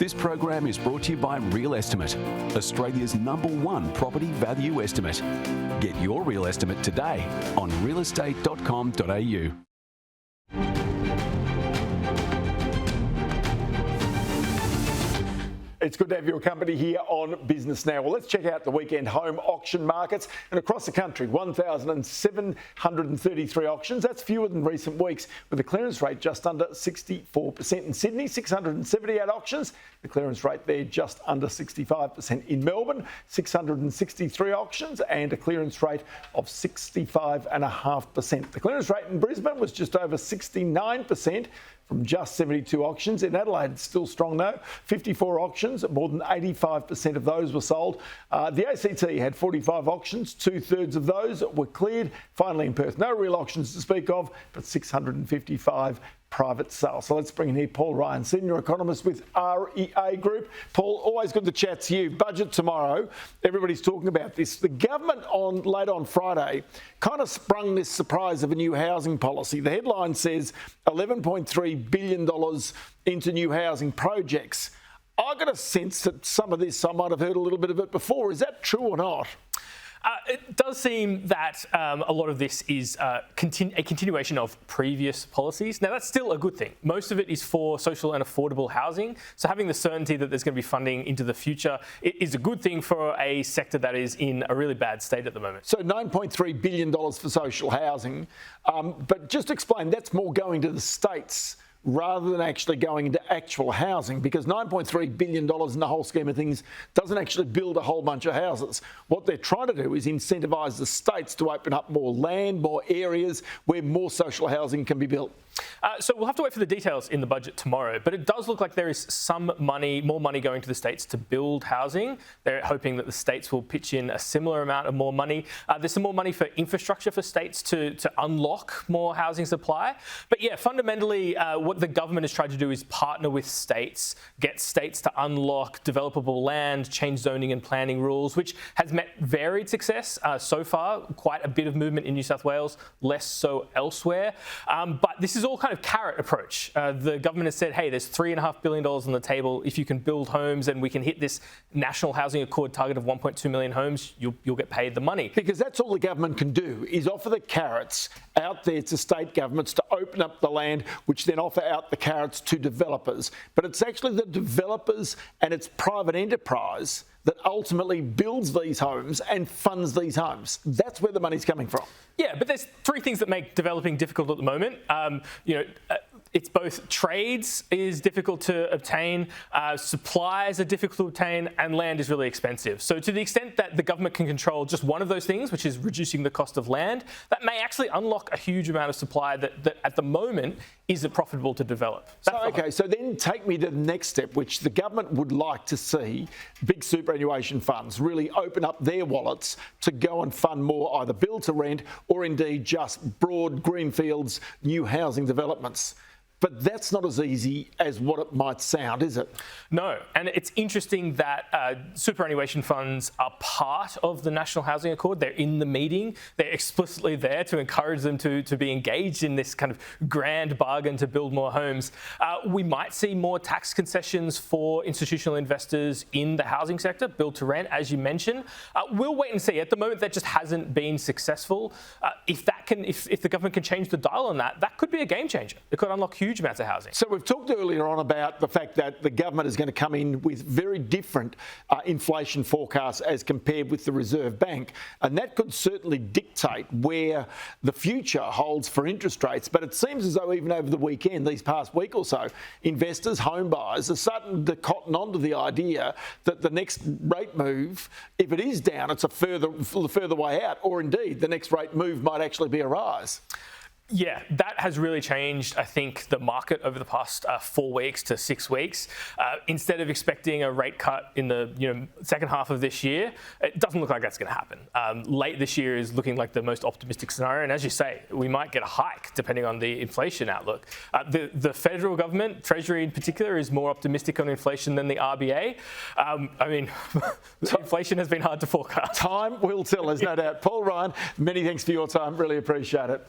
This program is brought to you by Real Estimate, Australia's #1 property value estimate. Get your real estimate today on realestate.com.au. It's good to have your company here on Business Now. Well, let's check out the weekend home auction markets. And across the country, 1,733 auctions. That's fewer than recent weeks, with the clearance rate just under 64%. In Sydney, 678 auctions. The clearance rate there just under 65%. In Melbourne, 663 auctions and a clearance rate of 65.5%. The clearance rate in Brisbane was just over 69%. From just 72 auctions. In Adelaide, it's still strong though. 54 auctions, more than 85% of those were sold. The ACT had 45 auctions, 2/3 of those were cleared. Finally in Perth, no real auctions to speak of, but 655 private sales. So let's bring in here Paul Ryan, Senior Economist with REA Group. Paul, always good to chat to you. Budget tomorrow. Everybody's talking about this. The government late on Friday kind of sprung this surprise of a new housing policy. The headline says $11.3 billion into new housing projects. I got a sense that some of this, I might have heard a little bit of it before. Is that true or not? It does seem that a lot of this is a continuation of previous policies. Now, that's still a good thing. Most of it is for social and affordable housing. So having the certainty that there's going to be funding into the future is a good thing for a sector that is in a really bad state at the moment. So $9.3 billion for social housing. But just explain, that's more going to the states rather than actually going into actual housing, because $9.3 billion in the whole scheme of things doesn't actually build a whole bunch of houses. What they're trying to do is incentivise the states to open up more land, more areas where more social housing can be built. So we'll have to wait for the details in the budget tomorrow, but it does look like there is some money, more money going to the states to build housing. They're hoping that the states will pitch in a similar amount of more money. There's some more money for infrastructure for states to unlock more housing supply. But yeah, fundamentally, what the government has tried to do is partner with states, get states to unlock developable land, change zoning and planning rules, which has met varied success so far. Quite a bit of movement in New South Wales, less so elsewhere. But this is all kind of carrot approach. The government has said, hey, there's $3.5 billion on the table. If you can build homes and we can hit this National Housing Accord target of 1.2 million homes, you'll get paid the money. Because that's all the government can do, is offer the carrots out there to state governments to open up the land, which then offer out the carrots to developers. But it's actually the developers and its private enterprise that ultimately builds these homes and funds these homes. That's where the money's coming from. Yeah, but there's three things that make developing difficult at the moment. It's both trades is difficult to obtain, supplies are difficult to obtain, and land is really expensive. So to the extent that the government can control just one of those things, which is reducing the cost of land, that may actually unlock a huge amount of supply that at the moment isn't profitable to develop. So then take me to the next step, which the government would like to see big superannuation funds really open up their wallets to go and fund more either build to rent or indeed just broad greenfields, new housing developments. But that's not as easy as what it might sound, is it? No, and it's interesting that superannuation funds are part of the National Housing Accord. They're in the meeting. They're explicitly there to encourage them to be engaged in this kind of grand bargain to build more homes. We might see more tax concessions for institutional investors in the housing sector, build to rent, as you mentioned. We'll wait and see. At the moment, that just hasn't been successful. If the government can change the dial on that, that could be a game changer. It could unlock huge amounts of housing. So we've talked earlier on about the fact that the government is going to come in with very different inflation forecasts as compared with the Reserve Bank, and that could certainly dictate where the future holds for interest rates. But it seems as though even over the weekend, these past week or so, investors, home buyers are starting to cotton on to the idea that the next rate move, if it is down, it's a further way out, or indeed the next rate move might actually be a rise. Yeah, that has really changed, I think, the market over the past 4 weeks to 6 weeks. Instead of expecting a rate cut in the second half of this year, it doesn't look like that's going to happen. Late this year is looking like the most optimistic scenario, and as you say, we might get a hike depending on the inflation outlook. The federal government, Treasury in particular, is more optimistic on inflation than the RBA. Inflation has been hard to forecast. Time will tell, there's no doubt. Paul Ryan, many thanks for your time. Really appreciate it.